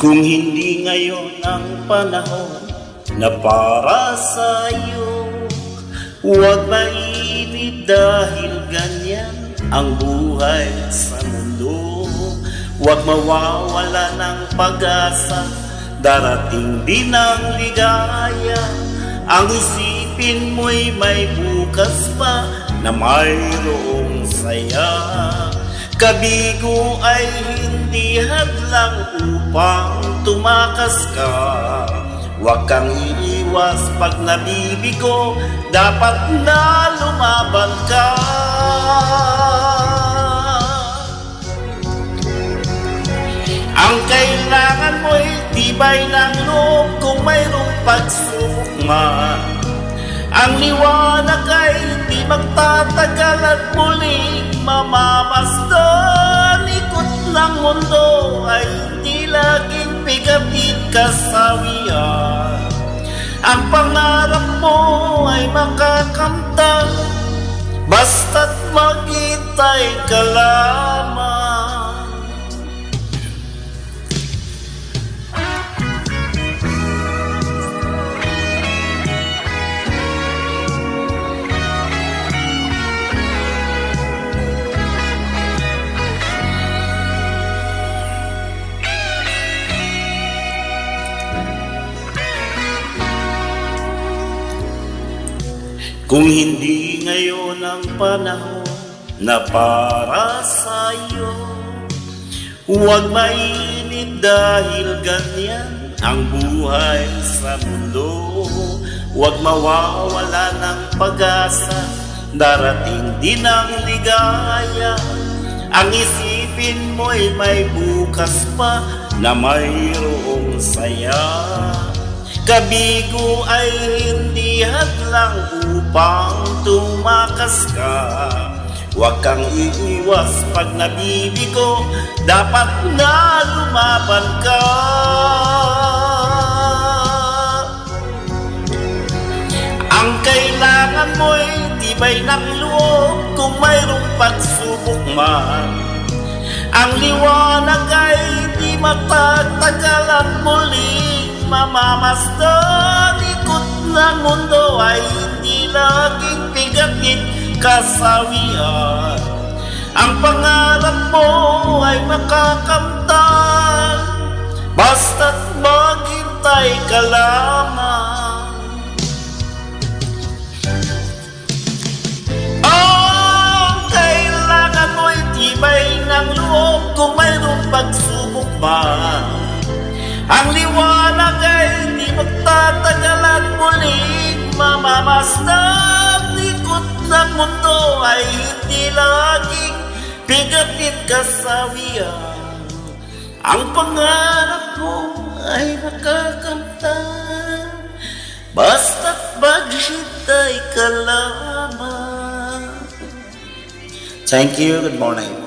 Kung hindi ngayon ang panahon na para sa'yo, huwag mainit dahil ganyan ang buhay sa mundo. Huwag mawawala ng pag-asa, darating din ang ligaya. Ang isipin mo'y may bukas pa na mayroong saya. Kabigo ay hindi hadlang upang tumakas ka. Huwag kang iiwas pag nabibigo, dapat na lumaban ka. Ang kailangan mo'y tibay ng loob kung mayroong pagsubok man. Ang liwanag ay di magtatagal at muling mamamasdan. Ikot ng mundo ay hindi laging bigat-it kasawian. Ang pangarap mo ay makakamtan, basta't maghintay ka lamang. Kung hindi ngayon ang panahon na para sa'yo, huwag mainit dahil ganyan ang buhay sa mundo. Huwag mawawala ng pag-asa, darating din ang ligaya. Ang isipin mo'y may bukas pa na mayroong saya. Kabigo ay hindi hadlang upang tumakas ka. Huwag kang iiwas pag nabibigo, dapat na lumaban ka. Ang kailangan mo'y tibay ng loob kung mayroong pagsubok man. Ang liwanag ay di matatagal at muling mamamasdan. Ikot ng mundo ay hindi laging bigat-it kasawian. Ang pangarap mo ay makakamtan, basta't maghintay ka lamang. Ang kailangan mo'y tibay ng loob kung mayroong pagsubok man. Ang liwanag ay di magtatagal at muling mamamasdan. Ikot ng mundo ay hindi laging bigat-it kasawian. Ang pangarap mo ay makakamtan, basta't maghintay ka lamang. Thank you. Good morning.